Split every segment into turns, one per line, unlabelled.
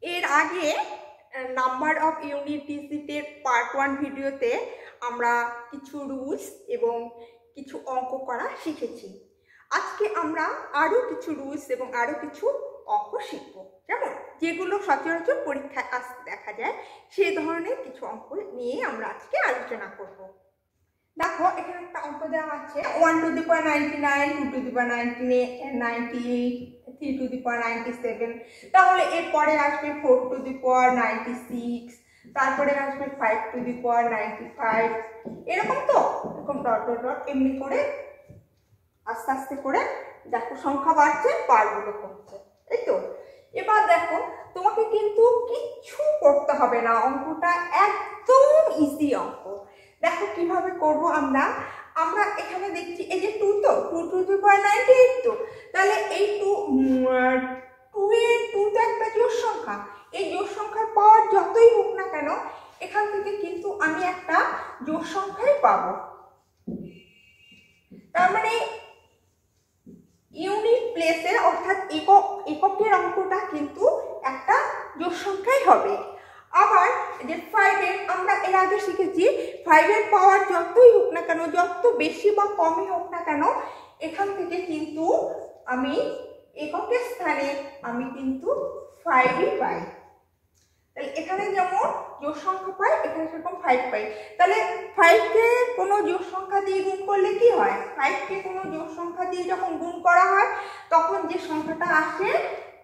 এর আগে number of unit ডিজিটের পার্ট 1 ভিডিওতে আমরা কিছু রুলস এবং কিছু অঙ্ক করা শিখেছি। আজকে আমরা আরও কিছু রুলস এবং আরও কিছু অঙ্ক শিখব, যেমন যেগুলো সচরাচর পরীক্ষায় আসতে দেখা যায় সেই ধরনের কিছু অঙ্ক নিয়ে আমরা আজকে আলোচনা করব। দেখো, এখানে একটা অঙ্ক দেওয়া আছে 1 to the power 99, 2 to the power 98, 3 to the power 97। তাহলে এরপরে আসবে 4 to the power 96, তারপরে আসবে 5 to the power 95। এরকম তো এরকম ডট ডট ডট এমনি করে আস্তে আস্তে করে দেখো সংখ্যা বাড়ছে, পারগুলো কমছে, এই তো। এবার দেখো, তোমাকে কিন্তু কিচ্ছু করতে হবে না, অঙ্কটা একদম ইজি অঙ্ক। দেখো কিভাবে করব আমরা এখানে দেখছি এই যে 2 তো 2 to the power 98 তো, তাহলে এই 2 এর 2 তো একটা জোড় সংখ্যা। এই জোড় সংখ্যার পাওয়ার যতই হোক না কেন এখান থেকে কিন্তু আমি একটা জোড় সংখ্যাই পাবো। তার মানে ইউনিট প্লেসে অর্থাৎ এককের অঙ্কটা কিন্তু একটা জোড় সংখ্যাই হবে। আবার যে 5 এর আমরা এর আগে শিখেছি 5 এর পাওয়ার যতই হোক না কেন, যত বেশি বা কমই হোক না কেন, এখান থেকে কিন্তু আমি এককের স্থানে আমি কিন্তু 5ই পাই। তাহলে এখানে যেমন জোড় সংখ্যা পাই, এখানে সেরকম 5 পাই। তাহলে 5 কে কোনো জোড় সংখ্যা দিয়ে গুণ করলে কি হয়, 5 কে কোনো জোড় সংখ্যা দিয়ে যখন গুণ করা হয় তখন যে সংখ্যাটা আসে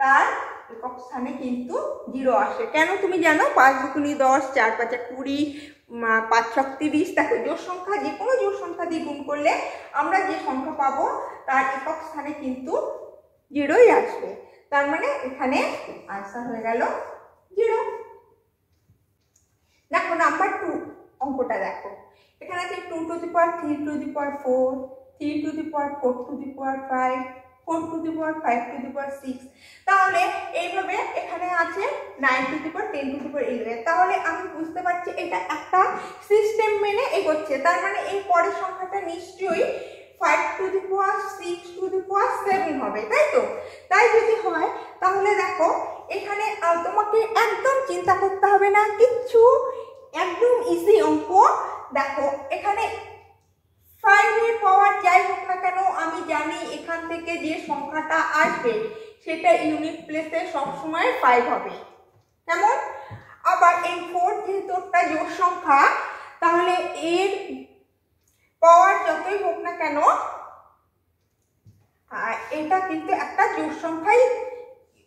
তার একক স্থানে কিন্তু 0 আসে। কেন তুমি জানো? 5 দুগুণে 10, 4 5 20, 5 6 30। দেখো, জোড় সংখ্যা যে কোনো জোড় সংখ্যা দিয়ে গুণ করলে আমরা যে সংখ্যা পাবো তার একক স্থানে কিন্তু 0ই আসবে। তার মানে এখানে আনসার হয়ে গেল 0। দেখো নাম্বার 2 অঙ্কটা দেখো, এখানে আছে 2 to the power 3 to the power 4, 3 to the power 4 to the power 5, 4 to the power 5 to the power 6। তাহলে এইভাবে এখানে আছে 9 to the power 10 to the power 11। তাহলে আমি বুঝতে পারছি এটা একটা সিস্টেম মেনে এগোচ্ছে। তার মানে এই পরের সংখ্যাটা নিশ্চয়ই 5 to the power 6 to the power 7 হবে, তাই তো? তাই যদি হয় তাহলে দেখো এখানে তোমাকে একদম চিন্তা করতে হবে না কিচ্ছু, একদম ইজি অঙ্ক। দেখো এখানে 5 এর পাওয়ার যাই হোক না কেন আমি জানি এখান থেকে যে সংখ্যাটা আসবে সেটা ইউনিট প্লেসে সবসময় 5 হবে। কেমন? আবার এই 4 যেহেতু একটা জোড় সংখ্যা, তাহলে এর পাওয়ার যতই হোক না কেন এটা কিন্তু একটা জোড় সংখ্যাই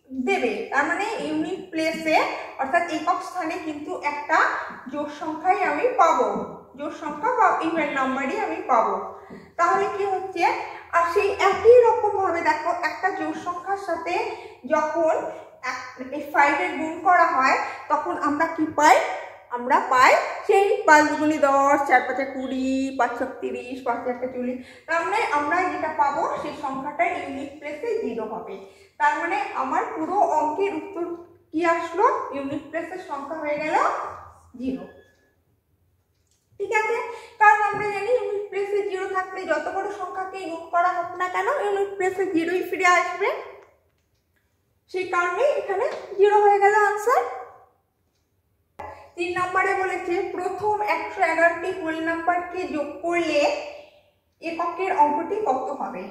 দেবে। তার মানে ইউনিট প্লেসে অর্থাৎ একক স্থানে কিন্তু একটা জোড় সংখ্যাই আমি পাবো, জোড় সংখ্যা বা ইভেন নাম্বারই আমি পাবো। তাহলে কি হচ্ছে, আর সেই একই রকম ভাবে দেখো একটা জোড় সংখ্যার সাথে যখন এই 5 এর গুণ করা হয় তখন আমরা কি পাই? আমরা পাই সেই 5 দুগুণে 10, 4 5 20, 5 6 30, 5 1 40। তার মানে আমরা যেটা পাবো সেই সংখ্যাটা ইউনিট প্লেসে 0 হবে। তার মানে আমার পুরো অঙ্কের উত্তর কি আসলো? ইউনিট প্লেসের সংখ্যা হয়ে গেল 0। ঠিক আছে, কারণ আমরা জানি ইউনিট প্লেসে 0 থাকলে যত বড় সংখ্যাকে গুণ করা হোক না কেন ইউনিট প্লেসে 0ই ফিরে আসবে। সেই কারণে এখানে 0 হয়ে গেল আনসার। 3 নম্বরে বলেছে প্রথম 111টি হোল নাম্বারকে যোগ করলে এককের অঙ্কটি কত হবে?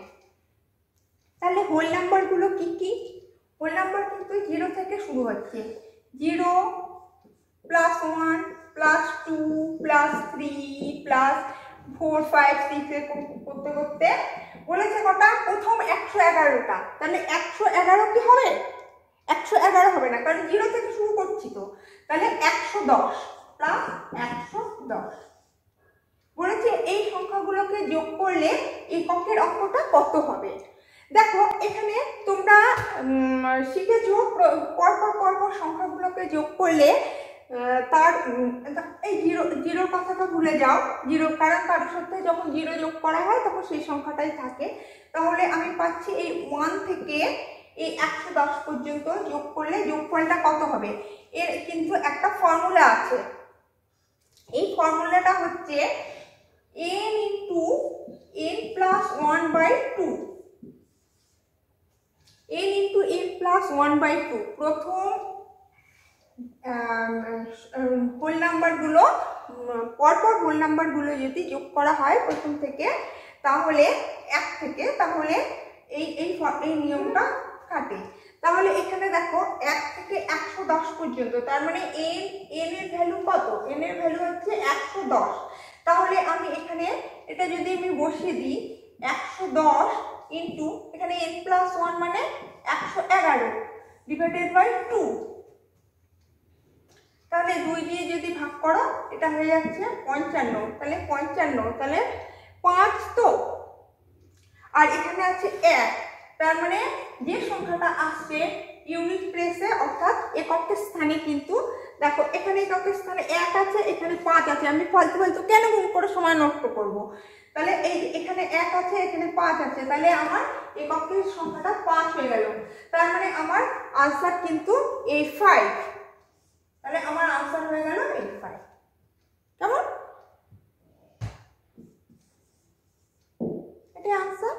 তাহলে হোল নাম্বারগুলো কি কি? হোল নাম্বার কিন্তু 0 থেকে শুরু হচ্ছে, 0 প্লাস 1 প্লাস 2 প্লাস 3 প্লাস 4 5 6 এ করতে করতে বলেছে কটা? প্রথম 111টা। তাহলে 111 কি হবে? 111 হবে না, কারণ 0 থেকে শুরু করছি তো। তাহলে 110 প্লাস 110 বলেছে এই সংখ্যাগুলোকে যোগ করলে এককের অঙ্কটা কত হবে। দেখো এখানে তোমরা শিখেছো পরপর সংখ্যাগুলোকে যোগ করলে তার এই জিরোর কথাটা ভুলে যাও, 0 কারণ কারোর সাথে যখন 0 যোগ করা হয় তখন সেই সংখ্যাটাই থাকে। তাহলে আমি পাচ্ছি এই 1 থেকে এই 110 পর্যন্ত যোগ করলে যোগফলটা কত হবে। এর কিন্তু একটা ফর্মুলা আছে, এই ফর্মুলাটা হচ্ছে n into n plus 1/2, n into n plus 1/2। প্রথম হোল নাম্বারগুলো পরপর হোল নাম্বারগুলো যদি যোগ করা হয় প্রথম থেকে, তাহলে 1 থেকে, তাহলে এই এই এই নিয়মটা কাটে। তাহলে এখানে দেখো 1 থেকে 110 পর্যন্ত, তার মানে n এর ভ্যালু কত? n এর ভ্যালু হচ্ছে 110। তাহলে আমি এখানে এটা যদি আমি বসিয়ে দিই 110 ইন্টু এখানে n+1 মানে 111 ডিভাইডেড বাই 2, তাহলে 2 দিয়ে যদি ভাগ করো এটা হয়ে যাচ্ছে 55। তাহলে 55, তাহলে 5 তো, আর এখানে আছে 1, তার মানে যে সংখ্যাটা আসছে ইউনিট প্লেসে অর্থাৎ এককের স্থানে, কিন্তু দেখো এখানে এককের স্থানে 1 আছে, এখানে 5 আছে, আমি ফালতু কেন গুণ করে সময় নষ্ট করব? তাহলে এই এখানে 1 আছে, এখানে 5 আছে, তাহলে আমার এককের সংখ্যাটা 5 হয়ে গেল। তার মানে আমার আনসার কিন্তু 85। তাহলে আমার আনসার হয়ে গেল 85। কেমন? এটাই আনসার।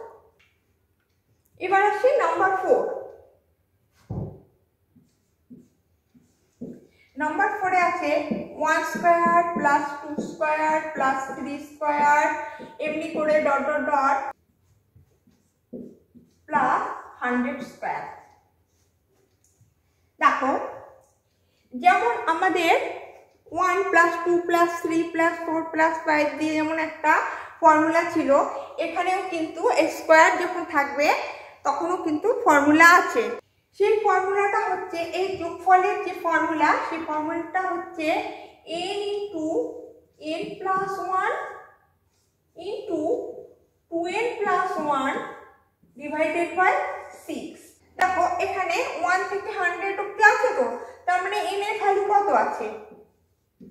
এবার আসি নাম্বার 4। নাম্বার 4 এ আছে 1 square plus 2 square plus 3 square এমনি করে dot dot dot plus 100 square. দেখো যেমন আমাদের 1 প্লাস 2 প্লাস 3 প্লাস 4 প্লাস 5 দিয়ে যেমন একটা ফর্মুলা ছিল, এখানেও কিন্তু স্কয়ার যখন থাকবে তখনও কিন্তু ফর্মুলা আছে। সেই ফর্মুলাটা হচ্ছে এই যোগফলের যে ফর্মুলা, সেই ফর্মুলাটা হচ্ছে n into n+1 into 2n+1 divided by 6। দেখো এখানে 1 থেকে 100 অবধি আছে, তো তার মানে n এর ভ্যালু কত আছে?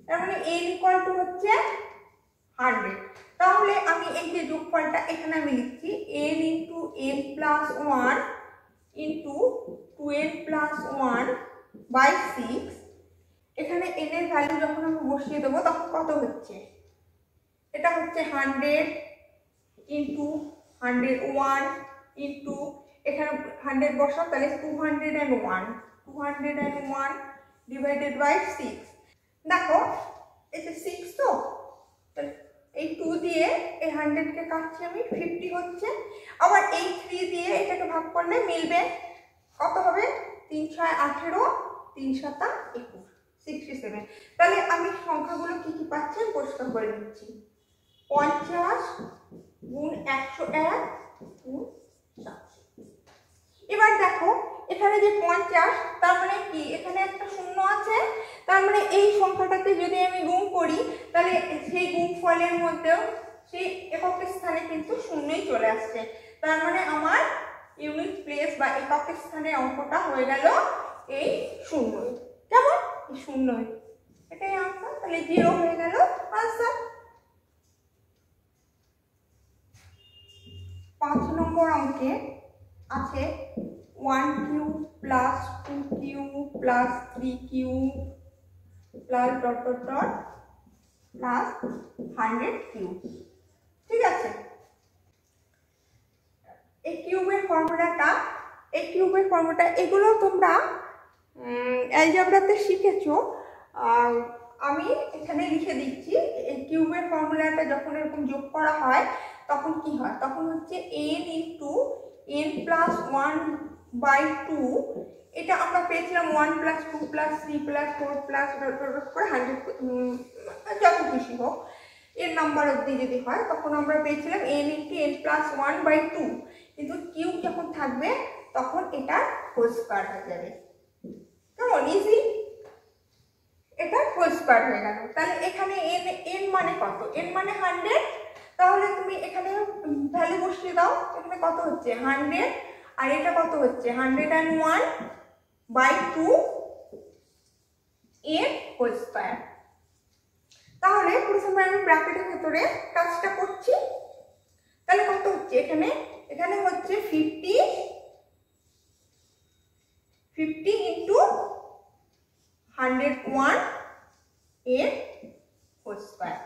তার মানে n ইকুয়াল টু হচ্ছে 100। তাহলে আমি এই যে যোগফলটা এখানে আমি লিখছি n into n+1 into 2n+1 by 6। এখানে n এর ভ্যালু যখন আমি বসিয়ে দেবো তখন কত হচ্ছে? এটা হচ্ছে 100 ইন্টু 101 ইন্টু এখানে 100 বসাও, তাহলে 201 ডিভাইডেড বাই 6। দেখো এই যে 6 তো, এই 2 দিয়ে এই 100 কে কাটছি আমি, 50 হচ্ছে। আবার এই 3 দিয়ে এটাকে ভাগ করলে মিলবে, কত হবে? 3 6 18, 3 7 21, 67। তাহলে আমি সংখ্যাগুলো কি কি পাচ্ছি পরিষ্কার করে দিচ্ছি। 50 গুণ 101 গুণ 7। এবার দেখো এখানে যে 50, তার মানে কি এখানে একটা শূন্য আছে, তার মানে এই সংখ্যাটাকে যদি আমি গুণ করি তাহলে সেই গুণফলের মধ্যেও সেই এককের স্থানে কিন্তু শূন্যই চলে আসছে। তার মানে আমার ইউনিট প্লেস বা এককের স্থানে অঙ্কটা হয়ে গেল এই 0। কেমন? এই 0, এটাই আনসার। তাহলে 0 হয়ে গেল আনসার। 5 নম্বর অঙ্কে আছে 1 cube plus 2 cube plus 3 cube plus dot dot dot plus 100 cube. ঠিক আছে, এই কিউবের ফর্মুলাটা এগুলো তোমরা অ্যালজেব্রাতে শিখেছো। আমি এখানে লিখে দিচ্ছি। এই কিউবের ফর্মুলাটা যখন এরকম যোগ করা হয় তখন কি হয়? তখন হচ্ছে n ইন্টু n+1 বাই 2। এটা আমরা পেয়েছিলাম 1 প্লাস 2 প্লাস 3 প্লাস 4 প্লাস করে 100, যত খুশি হোক এর নাম্বার অবধি যদি হয় তখন আমরা পেয়েছিলাম n ইন্টু n+1 বাই 2। কিন্তু কিউব যখন থাকবে তখন এটা হোল স্কয়ার হয়ে যাবে। কেমন? ইজি, এটা হোল স্কয়ার হয়ে গেল। তাহলে এখানে n মানে কত? n মানে 100। তাহলে তুমি এখানে ভ্যালু বসিয়ে দাও। এখানে কত হচ্ছে? 100, আর এটা কত হচ্ছে? 101 বাই 2 n হোল স্কয়ার। তাহলে প্রথমে আমি ব্র্যাকেটের ভিতরে কাজটা করছি। তাহলে কত হচ্ছে? এখানে হচ্ছে 50 ইন্টু 101 এর হোল স্কয়ার।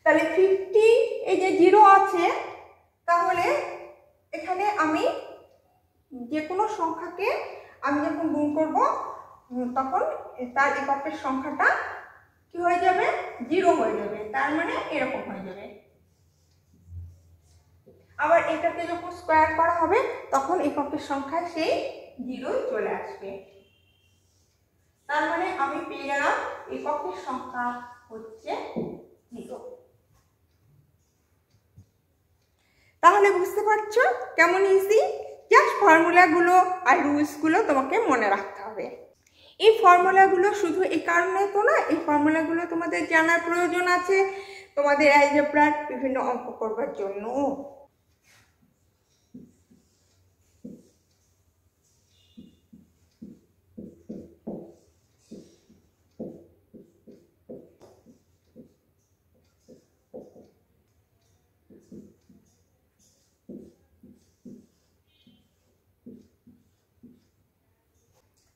তাহলে 50, এই যে 0 আছে, তাহলে এখানে আমি যে কোনো সংখ্যাকে আমি যখন গুণ করব তখন তার এককের সংখ্যাটা কি হয়ে যাবে, 0 হয়ে যাবে। তার মানে এরকম হয়ে যাবে। আবার এটাকে যখন স্কোয়ার করা হবে তখন এককের সংখ্যা সেই 0 চলে আসবে। তার মানে আমি পেয়ে গেলাম এককের সংখ্যা হচ্ছে 0। তাহলে বুঝতে পারছো কেমন ইজি? জাস্ট ফর্মুলাগুলো আর রুলসগুলো তোমাকে মনে রাখতে হবে। এই ফর্মুলাগুলো শুধু এই কারণে তো না, এই ফর্মুলাগুলো তোমাদের জানার প্রয়োজন আছে তোমাদের অ্যালজেব্রার বিভিন্ন অঙ্ক করবার জন্য।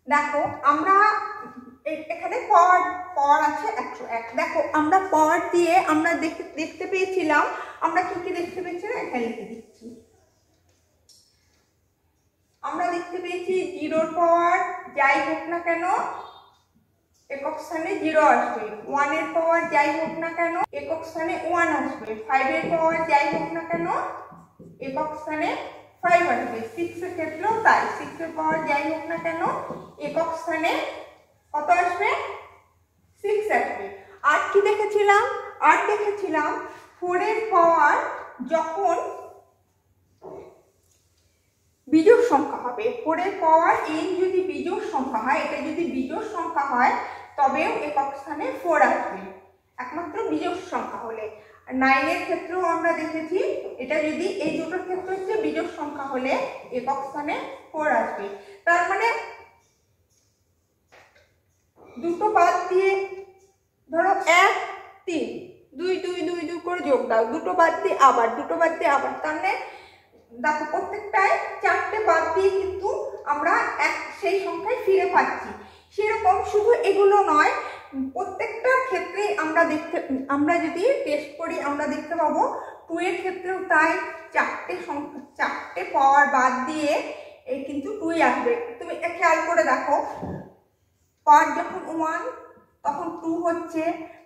দেখো আমরা এখানে পাওয়ার আছে 101। দেখো আমরা পাওয়ার দিয়ে আমরা দেখতে পেয়েছিলাম, আমরা কি কি দেখতে পেয়েছিলাম এখানে লিখে দিচ্ছি। আমরা দেখতে পেয়েছি 0 পাওয়ার যাই হোক না কেন একক স্থানে 0 আসবে, 1 এর পাওয়ার যাই হোক না কেন একক স্থানে 1 আসবে, 5 এর পাওয়ার যাই হোক না কেন একক স্থানে 5 আসবে, 6 এর ক্ষেত্রেও তাই, 6 এর পাওয়ার যাই হোক না কেন একক স্থানে কত আসবে, 6 আসবে। আর কি দেখেছিলাম, আর দেখেছিলাম 4 এর পাওয়ার যখন বিজোড় সংখ্যা হবে, 4 এর পাওয়ার n যদি বিজোড় সংখ্যা হয়, এটা যদি বিজোড় সংখ্যা হয় তবেও একক স্থানে 4 আসবে, একমাত্র বিজোড় সংখ্যা হলে। 9 এর ক্ষেত্রেও আমরা দেখেছি এটা যদি এই দুটোর ক্ষেত্রে হচ্ছে বিজোড় সংখ্যা হলে একক স্থানে 4 আসবে। তার মানে দুটো বাদ দিয়ে ধরো 1 3 2 2 2 2 করে যোগ দাও, দুটো বাদ দিয়ে আবার, দুটো বাদ দিয়ে আবার, তার মানে দেখো প্রত্যেকটায় 4টে বাদ দিয়ে কিন্তু আমরা সেই সংখ্যায় ফিরে পাচ্ছি। সেরকম শুধু এগুলো নয়, প্রত্যেকটার ক্ষেত্রে আমরা যদি টেস্ট করি আমরা দেখতে পাবো 2 এর ক্ষেত্রেও তাই, 4টে পাওয়ার বাদ দিয়ে কিন্তু 2 আসবে। তুমি খেয়াল করে দেখো, পাওয়ার যখন 1 তখন 2 হচ্ছে,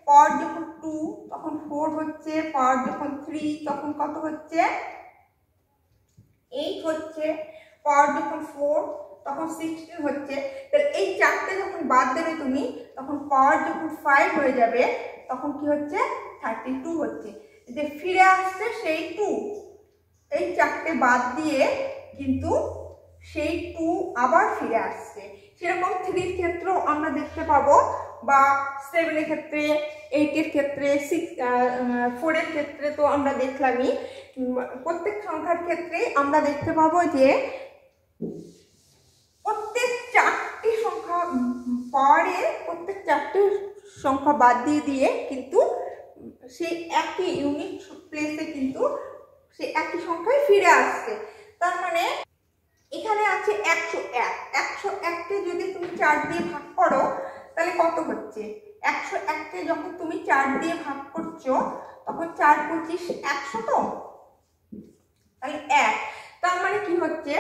পাওয়ার যখন 2 তখন 4 হচ্ছে, পাওয়ার যখন 3 তখন কত হচ্ছে, 8 হচ্ছে, পাওয়ার যখন 4 তখন 16 হচ্ছে। তাহলে এই 4টে যখন বাদ দেবে তুমি তখন পাওয়ার যখন 5 হয়ে যাবে তখন কি হচ্ছে, 32 হচ্ছে। যে ফিরে আসছে সেই 2, এই 4টে বাদ দিয়ে কিন্তু সেই 2 আবার ফিরে আসছে। সেরকম 3 এর ক্ষেত্রেও আমরা দেখতে পাবো, বা 7 এর ক্ষেত্রে, 8 এর ক্ষেত্রে, 4 এর ক্ষেত্রে তো আমরা দেখলামই। প্রত্যেক সংখ্যার ক্ষেত্রে আমরা দেখতে পাবো যে প্রত্যেক 4টি সংখ্যা পাওয়ারের প্রত্যেক 4টি সংখ্যা বাদ দিয়ে কিন্তু সেই একই ইউনিট প্লেসে কিন্তু সেই একই সংখ্যায় ফিরে আসছে। তার মানে এখানে আছে 101, 101কে যদি তুমি 4 দিয়ে ভাগ করো তাহলে কত হচ্ছে, 101কে যখন তুমি 4 দিয়ে ভাগ করছো তখন 4 25 100, তো তাহলে 1। তার মানে কি হচ্ছে,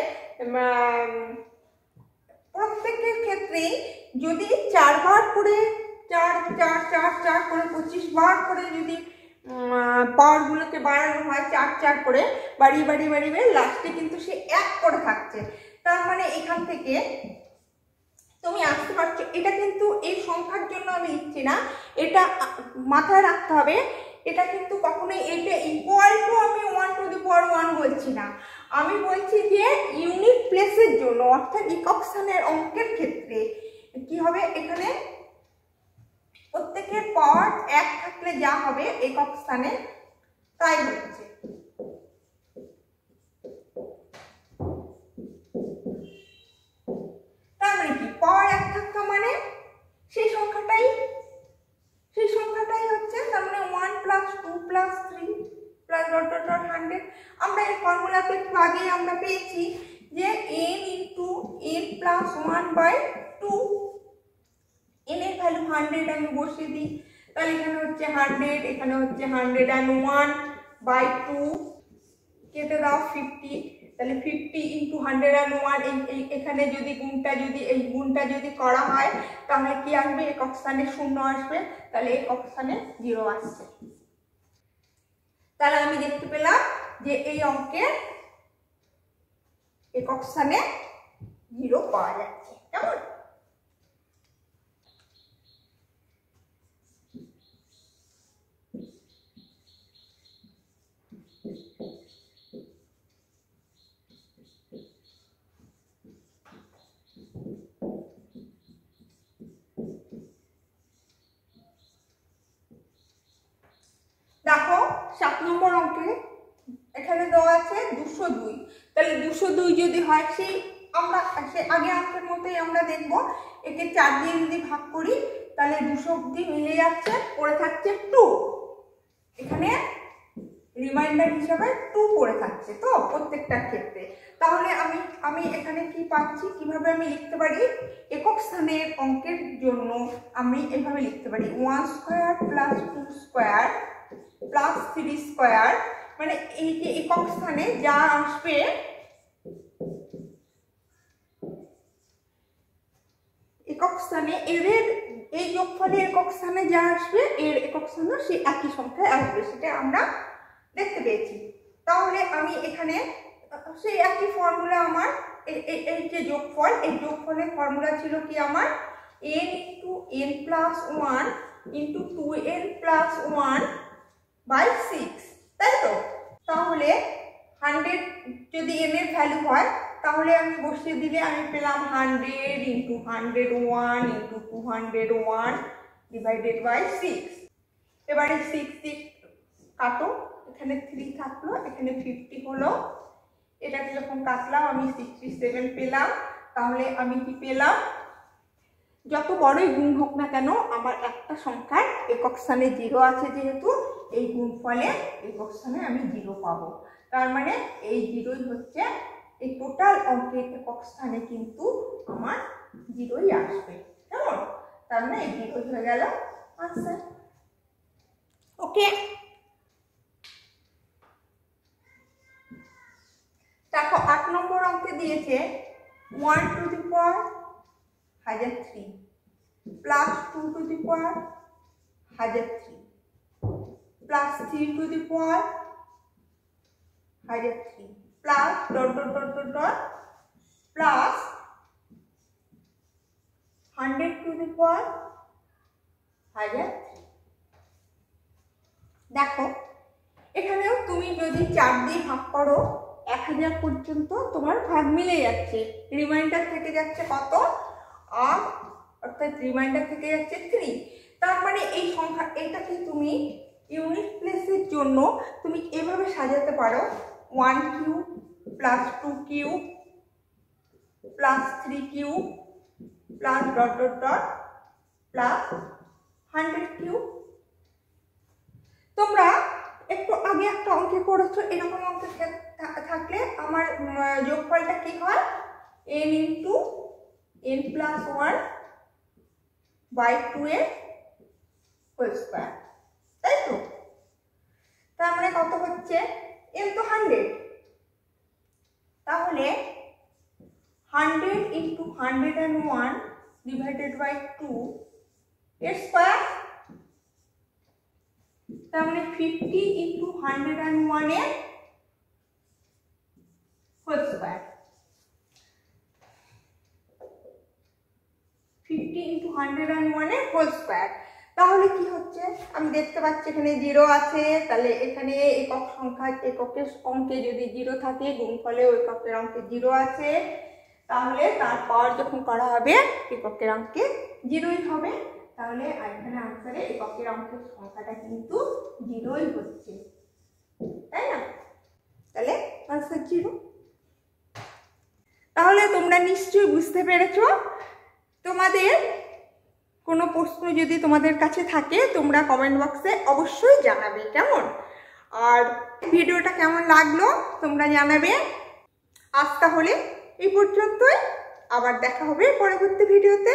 প্রত্যেকের ক্ষেত্রে যদি 4 বার করে 4 4 4 4 করে 25 বার করে যদি পাওয়ারগুলোকে বাড়ানো হয়, 4 4 করে বাড়িয়ে বাড়িয়ে বাড়িয়ে লাস্টে কিন্তু সে 1 করে থাকছে। তার মানে এখান থেকে তুমি আসতে পারছো, এটা কিন্তু এই সংখ্যার জন্য আমি লিখছি না, এটা মাথায় রাখতে হবে। এটা কিন্তু কখনোই এটা ইকুয়াল টু আমি 1 টু দি পাওয়ার 1 বলছি না, আমি বলছি যে ইউনিট প্লেসের জন্য, অর্থাৎ একক স্থানের অঙ্কের ক্ষেত্রে কি হবে, এখানে প্রত্যেকের পাওয়ার 1 থাকলে যা হবে একক স্থানে তাই হচ্ছে। তার মানে কি, পাওয়ার 1 থাকা মানে সেই সংখ্যাটাই হচ্ছে, তার মানে 1 + 2 + 3 + 100। আমরা এই ফর্মুলাতে একটু আগেই আমরা পেয়েছি যে n × n + 1/2, n এর ভ্যালু 100 আমি বসিয়ে দিই, তাহলে এখানে হচ্ছে 100, এখানে হচ্ছে 101/2, কেটে দাও 50, তাহলে 50 ইন্টু 101 এখানে যদি এই গুণটা যদি করা হয় তাহলে কি আসবে? একক স্থানে 0 আসবে, তাহলে একক স্থানে 0 আসছে। তাহলে আমি দেখতে পেলাম যে এই অঙ্কের একক স্থানে 0 পাওয়া যাচ্ছে। কেমন? দেখো 7 নম্বর অঙ্কে এখানে দেওয়া আছে 202। তাহলে 202 যদি হয় সেই আগে অঙ্কের মতোই আমরা দেখব, একে 4 দিয়ে যদি ভাগ করি তাহলে 200 অবধি মিলে যাচ্ছে, পড়ে থাকছে 2। এখানে রিমাইন্ডার হিসাবে 2 পড়ে থাকছে তো প্রত্যেকটার ক্ষেত্রে। তাহলে আমি এখানে কি পাচ্ছি, কিভাবে আমি লিখতে পারি? একক স্থানের অঙ্কের জন্য আমি এভাবে লিখতে পারি 1 square plus 2 square plus 3 square, মানে এই যে একক স্থানে যা আসবে একক স্থানে এর এই যোগফলের একক স্থানে যা আসবে এর একক স্থানে সেই একই সংখ্যায় আসবে, সেটা আমরা দেখতে পেয়েছি। তাহলে আমি এখানে সেই একই ফর্মুলা আমার এই যে যোগফল, এই যোগফলের ফর্মুলা ছিল কি আমার n into n plus 1 into 2n plus 1 by 6, তাই তো? তাহলে 100 যদি n এর ভ্যালু হয় তাহলে আমি বসিয়ে দিলে আমি পেলাম 100 ইন্টু 101 ইন্টু 201 ডিভাইডেড বাই 6। এবারে 6 দিয়ে কাটো, এখানে 3 থাকলো, এখানে 50 হলো, এটাকে যখন কাটলাম আমি 67 পেলাম। তাহলে আমি কি পেলাম? যত বড়ই গুণ হোক না কেন আমার একটা সংখ্যার একক স্থানে 0 আছে, যেহেতু এই গুণফলে একক স্থানে আমি 0 পাবো। তার মানে এই 0ই হচ্ছে এই টোটাল অঙ্কের একক স্থানে কিন্তু আমার 0ই আসবে। কেমন? তার মানে এই 0 হয়ে গেল আনসার। ওকে, দেখো 8 নম্বর অঙ্কে দিয়েছে 1 to the power 1003 plus 2 to the power 1003 plus 3 to the power 1003 plus dot dot dot dot dot plus 100 to the power 1003। দেখো এখানেও তুমি যদি 4 দিয়ে ভাগ করো 1000 পর্যন্ত তোমার ভাগ মিলে যাচ্ছে, রিমাইন্ডার থেকে যাচ্ছে কত? আর অর্থাৎ রিমাইন্ডার থেকে যাচ্ছে 3। তার মানে এই সংখ্যা এটাকে তুমি ইউনিট প্লেসের জন্য তুমি এভাবে সাজাতে পারো 1 cube plus 2 cube plus 3 cube plus dot dot dot plus 100 cube. তোমরা একটু আগে একটা অঙ্কে করেছো, এরকম অঙ্ক থাকলে আমার যোগফলটা কি হয়? n into n plus 1 by 2n whole square, তাই তো? তার মানে কত হচ্ছে? n তো 100, তাহলে 100 ইন্টু 101 ডিভাইডেড বাই 2 এর স্কয়ার, তার মানে 50 ইন্টু 101 এর হোল স্কয়ার, 50 ইন্টু 101 এর হোল স্কয়ার। তাহলে কি হচ্ছে? আমি দেখতে পাচ্ছি এখানে 0 আছে, তাহলে এখানে একক সংখ্যা এককের অঙ্কে যদি 0 থাকে গুণফলেও এককের অঙ্কে 0 আছে, তাহলে তারপর যখন করা হবে এককের অঙ্কে 0ই হবে। তাহলে এখানে আনসারে এককের অঙ্কের সংখ্যাটা কিন্তু 0ই হচ্ছে, তাই না? তাহলে আনসার 0। তাহলে তোমরা নিশ্চয়ই বুঝতে পেরেছো। তোমাদের কোনো প্রশ্ন যদি তোমাদের কাছে থাকে তোমরা কমেন্ট বক্সে অবশ্যই জানাবে, কেমন? আর ভিডিওটা কেমন লাগলো তোমরা জানাবে। আজ তাহলে এই পর্যন্তই, আবার দেখা হবে পরবর্তী ভিডিওতে।